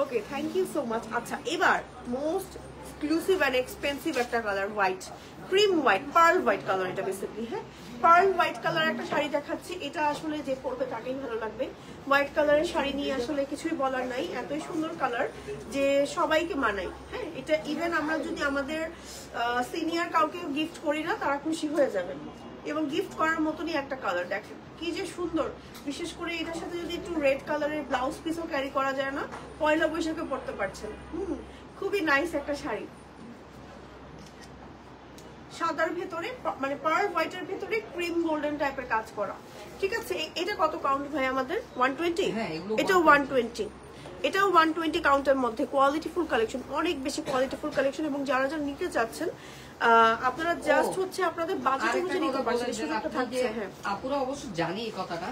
Okay, thank you so much. আচ্ছা, এবার মোস্ট এক্সক্লুসিভ অ্যান্ড এক্সপেন্সিভ একটা colour, white, cream white, pearl white colour এটা বেসিক্যালি। হ্যাঁ, পার্ল হোয়াইট কালার একটা শাড়ি দেখাচ্ছি। এটা আসলে যে পরবে তাকেই ভালো লাগবে। হোয়াইট কালারের শাড়ি নিয়ে আসলে কিছুই বলার নাই, এতই সুন্দর কালার যে সবাইকে মানায়। হ্যাঁ, এটা ইভেন আমরা যদি আমাদের সিনিয়র কাউকে গিফট করি না, তারা খুশি হয়ে যাবেন, এবং গিফট করার মতনই একটা কালার। দেখেন কি যে সুন্দর, বিশেষ করে এটার সাথে যদি একটু রেড কালারের ব্লাউজ পিসও ক্যারি করা যায় না, পয়লা বৈশাখে পড়তে পারছেন। খুবই নাইস একটা শাড়ি, সাদার ভেতরে মানে পার্ল হোয়াইটের ভেতরে ক্রিম গোল্ডেন টাইপের কাজ করা। ঠিক আছে, এটা কত কাউন্ট ভাই আমাদের? 120। এটাও 120, এটাও 120 কাউন্টের মধ্যে। কোয়ালিটিফুল কালেকশন, অনেক বেশি কোয়ালিটিফুল কালেকশন, এবং যারা যারা নিতে চাচ্ছেন আপনারা জাস্ট হচ্ছে আপনাদের বাজেট অনুযায়ী নিতে পারছেন, সুযোগটা থাকছে। হ্যাঁ, আপুরা অবশ্য জানি এই কথাটা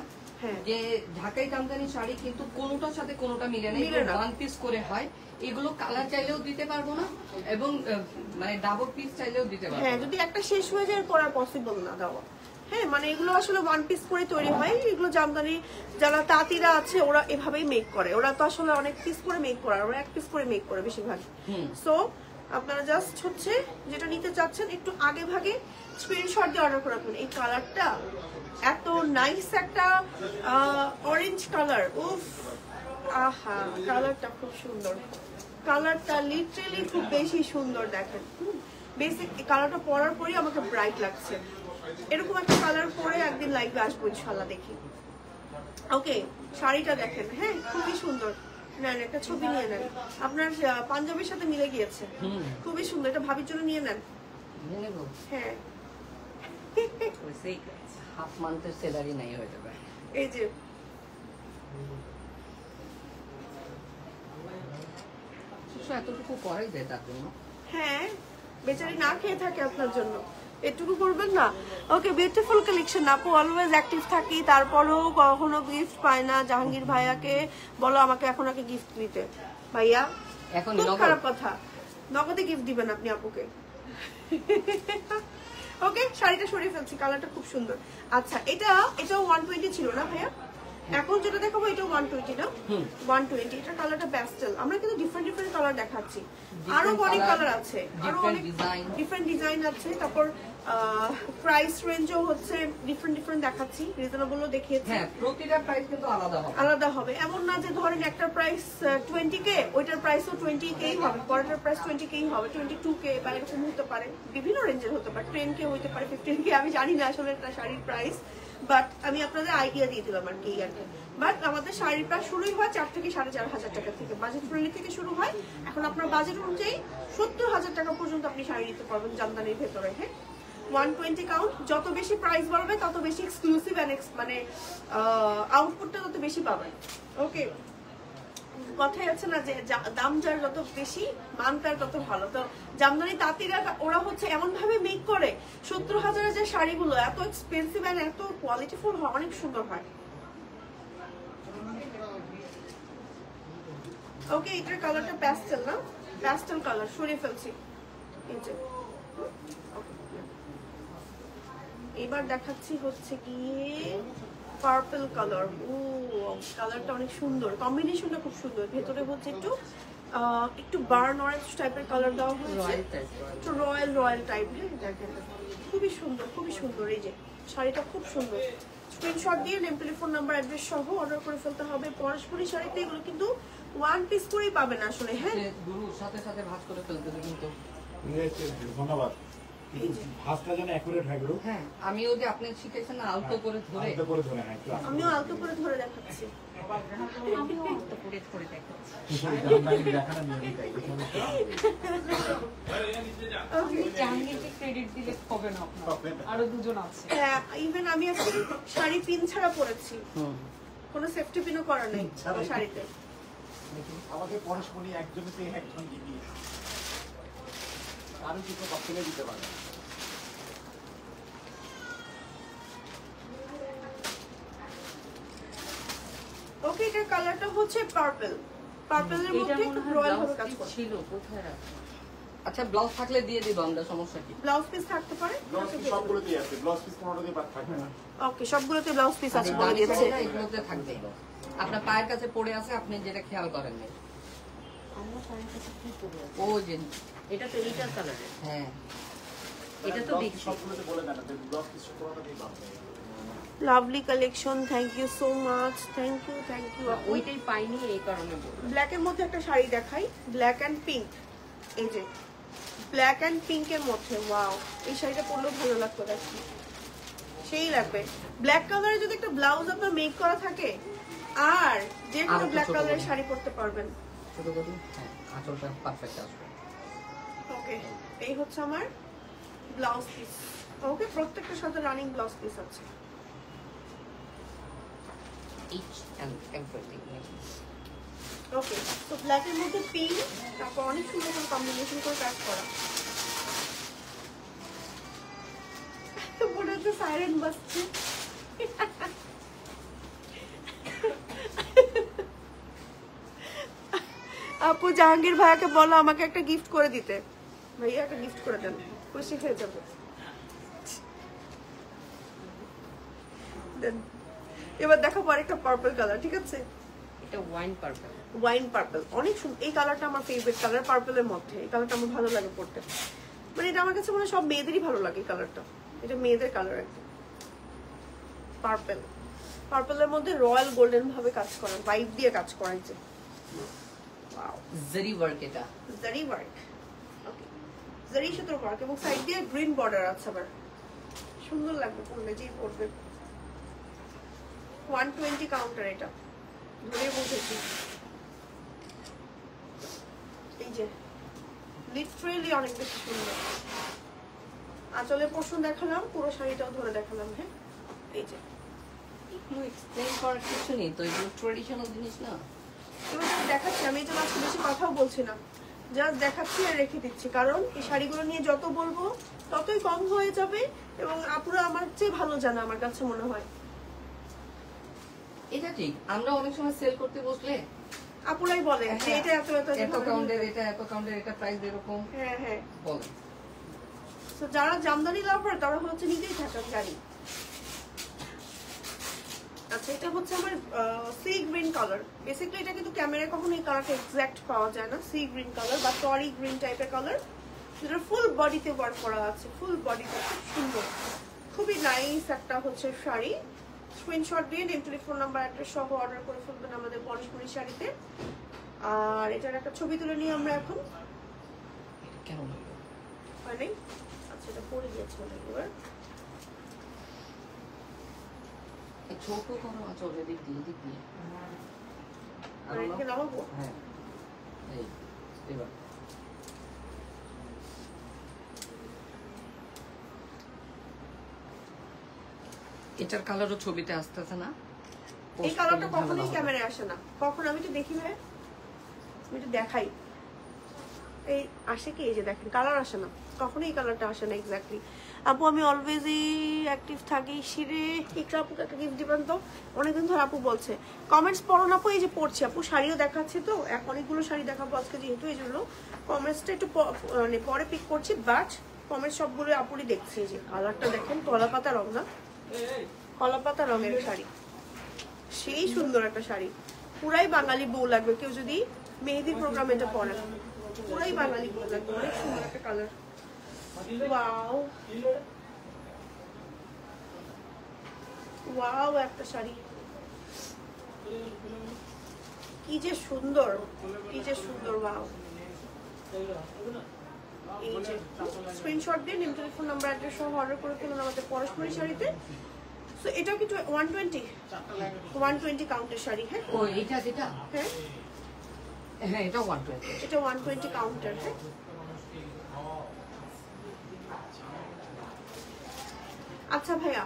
যে ঢাকাই জামদানি শাড়ি কিন্তু কোনোটার সাথে কোনোটা মিলে না, ওয়ান পিস করে হয়। এগুলো কালার চাইলেও দিতে পারবো না, এবং মানে ডাবল পিস চাইলেও দিতে পারবো। হ্যাঁ, যদি একটা শেষ হয়ে যায় পর আর পসিবল না দেওয়া। হ্যাঁ মানে এগুলো আসলে ওয়ান পিস করে তৈরি হয়, এগুলো জামদানি যারা তাঁতিরা আছে ওরা এভাবেই মেক করে, ওরা তো আসলে অনেক পিস করে মেক করে, ওরা এক পিস করে মেক করে বেশিরভাগ। সো আপনারা জাস্ট হচ্ছে যেটা নিতে চাচ্ছেন একটু আগে ভাগে স্ক্রিনশট দিয়ে অর্ডার করে রাখবেন। এই কালারটা এত নাইস একটা অরেঞ্জ কালার, উফ আহা কালারটা খুব সুন্দর, কালারটা লিটারালি খুব বেশি সুন্দর। দেখেন বেসিক কালারটা পরার পরই আমাকে ব্রাইট লাগছে। এরকম একটা কালার পরে একদিন লাইভে আসবো ইনশাল্লাহ, দেখি। ওকে শাড়িটা দেখেন, হ্যাঁ খুবই সুন্দর। নেন একটা ছবি নিয়ে নেন, আপনার পাঞ্জাবির সাথে মিলে গিয়েছে, খুবই সুন্দর। এটা ভাবির জন্য নিয়ে নেন। হ্যাঁ হাফ মান্থের স্যালারি নাই হয়ে যাবে। এই যে এতটুকু করাই যায় তার জন্য। হ্যাঁ বেচারি না খেয়ে থাকে আপনার জন্য, এটুকু করবেন না। Okay beautiful collection. আপু অলওয়েজ অ্যাক্টিভ থাকি, তারপরেও কখনো গিফট পায় না। জাহাঙ্গীর ভাইয়াকে বলো আমাকে এখন আগে গিফট দিতে। ভাইয়া এখন খুব খারাপ কথা, নগদে গিফট দিবেন আপনি আপুকে। ওকে শাড়িটা সরিয়ে ফেলছি, কালারটা খুব সুন্দর। আচ্ছা এটাও 120 ছিল না ভাইয়া? এখন যেটা দেখাবো এটাও 120 না? 120। এটা কালারটা প্যাস্টেল। আমরা কিন্তু ডিফারেন্ট কালার দেখাচ্ছি, আরো অনেক কালার আছে, আরো অনেক ডিফারেন্ট ডিজাইন আছে। তারপর প্রাইস রেঞ্জও হচ্ছে ডিফারেন্ট দেখাচ্ছি, রিজনেবলও দেখিয়েছি। হ্যাঁ প্রতিটা প্রাইস কিন্তু আলাদা হবে। এমন না যে ধরেন একটা প্রাইস 20K, ওইটার প্রাইসও 20K হবে, পরেরটার প্রাইস 20K হবে, 22K বা এরকম হতে পারে, বিভিন্ন রেঞ্জের হতে পারে, 10K হতে পারে, 15K। আমি জানি না আসলে একটা শাড়ির প্রাইস, বাট আমি আপনাদের আইডিয়া দিয়ে দিলাম আর কি। বাট আমাদের শাড়ির প্রাইস শুরুই হয় 4 থেকে 4,500 টাকা থেকে, বাজেট ফ্রেন্ডলি থেকে শুরু হয়। এখন আপনার বাজেট অনুযায়ী 70,000 টাকা পর্যন্ত আপনি শাড়ি নিতে পারবেন জামদানির ভেতরে। হ্যাঁ 120 কাউন্ট। যত বেশি প্রাইস বাড়বে তত বেশি এক্সক্লুসিভ মানে আউটপুটটা তত বেশি পাবেন। ওকে কথাই আছে না যে দাম যার যত বেশি মান তার তত ভালো। তো জামদানি তাঁতিরা ওরা হচ্ছে এমন ভাবে মেক করে, 70,000 যে শাড়িগুলো এত এক্সপেন্সিভ এন্ড এত কোয়ালিটিফুল হয়, অনেক সুন্দর হয়। ওকে এটার কালারটা প্যাস্টেল না? প্যাস্টেল কালার সরিয়ে ফেলছি। এবার দেখাচ্ছি হচ্ছে গিয়ে পার্পল কালার। ও কালারটা অনেক সুন্দর, কম্বিনেশনটা খুব সুন্দর। ভেতরে হচ্ছে একটু বার্ন অরেঞ্জ টাইপের কালার দেওয়া হয়েছে, একটু রয়্যাল টাইপ। হ্যাঁ দেখেন খুবই সুন্দর। এই যে শাড়িটা খুব সুন্দর। স্ক্রিনশট দিয়ে নেম, টেলিফোন নাম্বার, অ্যাড্রেস সহ অর্ডার করে ফেলতে হবে। পরস্পরই শাড়িতে এগুলো কিন্তু ওয়ান পিস করেই পাবেন আসলে। হ্যাঁ সাথে সাথে ভাঁজ করে ফেলতে কিন্তু। ধন্যবাদ। ভাঁজটা যেন অ্যাকুরেট হয় গুলো। হ্যাঁ আমিও যে আপনি শিখেছেন না আলতো করে ধরে, আমিও আলতো করে ধরে দেখাচ্ছি। ইভেন আমি আজকে শাড়ি পিন ছাড়া পরেছি, কোনো সেফটি পিনও করা নেই শাড়িতে। আমাকে পরস্পরই একজনকে একজন দিবি, আরো কিছু বাকিলে দিতে পারবে। ওকে এটার কালারটা হচ্ছে পার্পলের মধ্যে একটু রয়্যাল ভাবে কাজ করে। ছিল কোথায় রাখা? আচ্ছা ব্লাউজ থাকলে দিয়ে দিব আমরা, সমস্যা কি? ব্লাউজ পিস থাকতে পারে, ব্লাউজ পিস সবগুলোতেই আছে, ব্লাউজ পিস কোনোটাতেই বাদ থাকবে না। ওকে সবগুলোতে ব্লাউজ পিস আছে বলে দিয়েছে। এগুলোতে থাকবে, আপনার পায়ের কাছে পড়ে আছে, আপনি যেটা খেয়াল করেন না। আমার পায়ের কাছে কি পড়ে আছে? ও যে এটা তো এইটার কালারের। হ্যাঁ এটা তো দেখছি সবগুলোতে বলে দেন যে ব্লাউজ পিস কোনোটাতেই বাদ নেই। Lovely collection, thank you so much, thank you. ওইটাই পাইনি এই কারণে বললাম। ব্ল্যাক এর মধ্যে একটা শাড়ি দেখাই, ব্ল্যাক এন্ড পিঙ্ক। এই যে ব্ল্যাক এন্ড পিঙ্ক এর মধ্যে, ওয়াও এই শাড়িটা পরলেও ভালো লাগতো, দেখি সেই লাগবে। ব্ল্যাক কালারে যদি একটা ব্লাউজ আপনার মেক করা থাকে, আর যে কোনো ব্ল্যাক কালারের শাড়ি পরতে পারবেন। ছোট করি, হ্যাঁ আঁচলটা পারফেক্ট আসবে। ওকে এই হচ্ছে আমার ব্লাউজ পিস। ওকে প্রত্যেকটার সাথে রানিং ব্লাউজ পিস আছে। each and everything. ওকে তো ব্ল্যাক এর মধ্যে পিঙ্ক, তারপর অনেক সুন্দর করে কম্বিনেশন করে কাজ করা। তো মনে হচ্ছে সাইরেন বাজছে। আপু জাহাঙ্গীর ভাইয়াকে বলো আমাকে একটা গিফট করে দিতে। ভাইয়া একটা গিফট করে দেন, খুশি হয়ে যাবে। দেন। এবার দেখাবো আরেকটা পার্পল কালার, ঠিক আছে? এটা ওয়াইন পার্পল। ওয়াইন পার্পল অনেক সুন্দর। এই কালারটা আমার ফেভারিট কালার পার্পলের মধ্যে। এই কালারটা আমার ভালো লাগে পড়তে, মানে এটা আমার কাছে মনে হয় সব মেয়েদেরই ভালো লাগে এই কালারটা। এটা মেয়েদের কালার একটা পার্পল। পার্পলের মধ্যে রয়্যাল গোল্ডেন ভাবে কাজ করা, হোয়াইট দিয়ে কাজ করা হয়েছে। ওয়াও, জারি ওয়ার্ক এটা। জারি ওয়ার্ক, ওকে, জারি সুতোর ওয়ার্ক এবং সাইড দিয়ে গ্রিন বর্ডার আছে আবার। সুন্দর লাগবে পরলে, যেই পরবে। 120 কাউন্টার, এটা ধরে বসেছি। এই যে লিটারেলি অনেক বেশি সুন্দর। আঁচলের পোর্শন দেখালাম, পুরো শাড়িটাও ধরে দেখালাম। হ্যাঁ, এই যে এগুলো এক্সপ্লেইন করার কিছু নেই তো, এগুলো ট্রেডিশনাল জিনিস না। এবার আমি দেখাচ্ছি, আমি এই জন্য আজকে বেশি কথাও বলছি না, জাস্ট দেখাচ্ছি আর রেখে দিচ্ছি। কারণ এই শাড়িগুলো নিয়ে যত বলবো ততই কম হয়ে যাবে এবং আপুরা আমার চেয়ে ভালো জানে আমার কাছে মনে হয়। এটা ঠিক, আমরা অনেক সময় সেল করতে বসলে আপুরাই বলে যে এটা এত এত এত কাউন্টের, এটা এত কাউন্টের, এটা প্রাইস এরকম হ্যাঁ হ্যাঁ বলে। তো যারা জামদানি লাভার তারা হচ্ছে নিজেই থাকেন জানি। আচ্ছা, এটা হচ্ছে আমার সি গ্রিন কালার। বেসিক্যালি এটা কিন্তু ক্যামেরায় কখনো এই কালারটা এক্সাক্ট পাওয়া যায় না। সি গ্রিন কালার বা টরি গ্রিন টাইপের কালার, যেটা ফুল বডিতে ওয়ার্ক করা আছে। ফুল বডিতে খুব সুন্দর, খুবই নাইস একটা হচ্ছে শাড়ি। স্ক্রিনশট দিয়ে নেম, টেলিফোন নাম্বার, অ্যাড্রেস সহ অর্ডার করে ফেলবেন আমাদের পরশমণি শাড়িতে। আর এটার একটা ছবি তুলে নিই আমরা এখন। কেমন মানে আচ্ছা, এটা পরে গিয়েছে এবার। ছোট কোনো আচল এদিক দিয়ে, এদিক দিয়ে আর এটাকে নামাবো। হ্যাঁ, এই এবার এটার কালারও ছবিতে আসতেছে না। এই কালারটা কখনোই ক্যামেরায় আসে না। কখন আমি তো দেখি ভাই, আমি তো দেখাই। এই আসে কি, এই যে দেখেন কালার আসে না, কখনোই এই কালারটা আসে না এক্স্যাক্টলি। আপু আমি অলওয়েজই অ্যাক্টিভ থাকি। শিরে ইকরা আপুকে একটা গিফট দিবেন তো, অনেকদিন ধরে আপু বলছে। কমেন্টস পড়ো না আপু, এই যে পড়ছি আপু, শাড়িও দেখাচ্ছি তো, অনেকগুলো শাড়ি দেখাবো আজকে যেহেতু, এই জন্য কমেন্টসটা একটু মানে পরে পিক করছি, বাট কমেন্টস সবগুলো আপুরই দেখছি। এই যে কালারটা দেখেন, কলা পাতা রং না, কলা পাতা রঙের শাড়ি, সেই সুন্দর একটা শাড়ি। পুরাই বাঙালি বউ লাগবে কেউ যদি মেহেদির প্রোগ্রাম এটা পরে, পুরাই বাঙালি বউ লাগবে। অনেক সুন্দর একটা কালার। ওয়াও ওয়াও, একটা শাড়ি কি যে সুন্দর, কি যে সুন্দর। ওয়াও, এই যে স্ক্রিনশট দিয়ে নেম, টেলিফোন নাম্বার, অ্যাড্রেস সহ অর্ডার করে ফেলুন আমাদের পরশমণি শাড়িতে। সো এটাও কিন্তু 120 কাউন্টের শাড়ি। হ্যাঁ, ও এটা যেটা, হ্যাঁ হ্যাঁ এটা 120, এটা 120 কাউন্টার। হ্যাঁ, আচ্ছা ভাইয়া,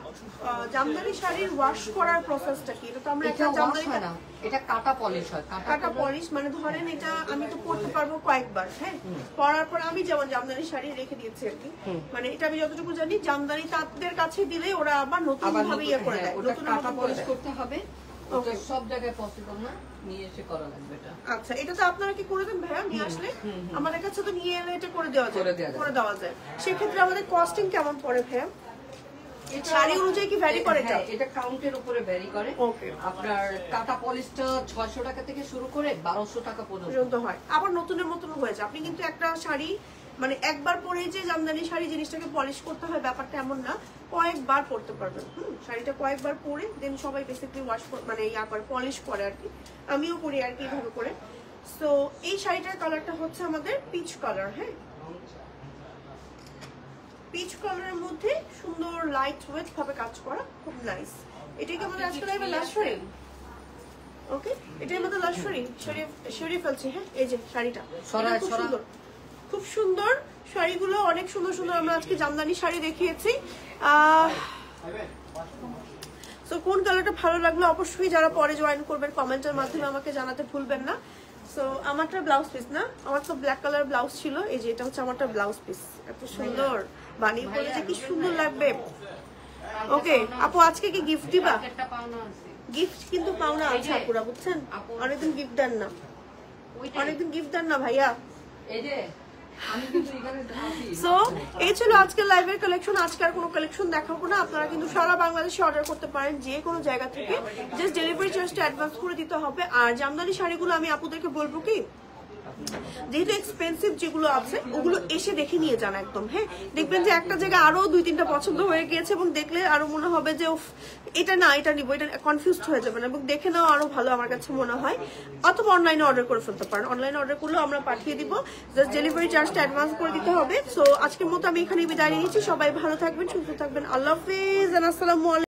জামদানি শাড়ির ওয়াশ করার প্রসেসটা কি? এটা তো আমরা একটা জামদানি না, এটা কাটা পলিশ হয়। কাটা পলিশ মানে ধরেন এটা আমি তো পরতে পারবো কয়েকবার। হ্যাঁ, পরার পর আমি যেমন জামদানি শাড়ি রেখে দিয়েছি আর কি, মানে এটা আমি যতটুকু জানি জামদানি তাঁতদের কাছে দিলে ওরা আবার নতুন ভাবে ইয়ে করে দেয়, ওটা নতুন কাটা করে পলিশ দেয়। করতে হবে, ওটা সব জায়গায় পসিবল না, নিয়ে এসে করা লাগবে এটা। আচ্ছা, এটা তো আপনারা কি করে দেন ভাইয়া? নিয়ে আসলে আমাদের কাছে তো নিয়ে এলে এটা করে দেওয়া যায়, করে দেওয়া যায়। সেক্ষেত্রে আমাদের কস্টিং কেমন পড়ে ভাইয়া? শাড়ি অনুযায়ী কি ভ্যারি করে? এটা কাউন্টের উপরে ভ্যারি করে। ওকে, আপনার কাটা পলিশটা 600 টাকা থেকে শুরু করে 1200 টাকা পর্যন্ত হয়। আবার নতুনের মতন হয়ে যায়। আপনি কিন্তু একটা শাড়ি মানে একবার পরে যে জামদানি শাড়ি জিনিসটাকে পলিশ করতে হয় ব্যাপারটা এমন না, কয়েকবার পরতে পারবেন। শাড়িটা কয়েকবার পরে দেন সবাই বেসিক্যালি ওয়াশ মানে ইয়া করে, পলিশ করে আর কি। আমিও করি আর কি এইভাবে করে। সো এই শাড়িটার কালারটা হচ্ছে আমাদের পিচ কালার। হ্যাঁ, পিচ কালারের মধ্যে সুন্দর লাইট ওয়েট ভাবে কাজ করা, খুব নাইস। এটাই কি আমাদের আজকে লাইভে লাস্ট শাড়ি? ওকে, এটাই আমাদের লাস্ট শাড়ি। সরিয়ে ফেলছি। হ্যাঁ, এই যে শাড়িটা খুব সুন্দর, খুব সুন্দর। শাড়িগুলো অনেক সুন্দর সুন্দর আমরা আজকে জামদানি শাড়ি দেখিয়েছি। সো কোন কালারটা ভালো লাগলো অবশ্যই যারা পরে জয়েন করবেন কমেন্টের মাধ্যমে আমাকে জানাতে ভুলবেন না। সো আমারটা ব্লাউজ পিস না, আমার তো ব্ল্যাক কালার ব্লাউজ ছিল, এই যে এটা হচ্ছে আমারটা ব্লাউজ পিস। এত সুন্দর বানিয়ে পরে যে কি সুন্দর লাগবে। ওকে আপু, আজকে কি গিফট দিবা? গিফট কিন্তু পাওনা আছে আপুরা, বুঝছেন? অনেকদিন গিফট দেন না, অনেকদিন গিফট দেন না ভাইয়া। এই যে সো এই ছিল আজকের লাইভের কালেকশন। আজকে আর কোনো কালেকশন দেখাবো না। আপনারা কিন্তু সারা বাংলাদেশে অর্ডার করতে পারেন যে কোনো জায়গা থেকে, জাস্ট ডেলিভারি চার্জটা অ্যাডভান্স করে দিতে হবে। আর জামদানি শাড়িগুলো আমি আপুদেরকে বলবো কি, যেহেতু এক্সপেন্সিভ যেগুলো আছে ওগুলো এসে দেখে নিয়ে যান একদম। হ্যাঁ, দেখবেন যে একটা জায়গা আরো 2-3টা পছন্দ হয়ে গিয়েছে এবং দেখলে আরো মনে হবে যে এটা না এটা নিবো, এটা কনফিউজড হয়ে যাবেন এবং দেখে নেওয়া আরো ভালো আমার কাছে মনে হয়। অথবা অনলাইনে অর্ডার করে ফেলতে পারেন, অনলাইনে অর্ডার করলেও আমরা পাঠিয়ে দিব, জাস্ট ডেলিভারি চার্জটা অ্যাডভান্স করে দিতে হবে। সো আজকের মতো আমি এখানে বিদায় নিয়েছি। সবাই ভালো থাকবেন, সুস্থ থাকবেন। আল্লাহ হাফিজ, আসসালামু আলাইকুম।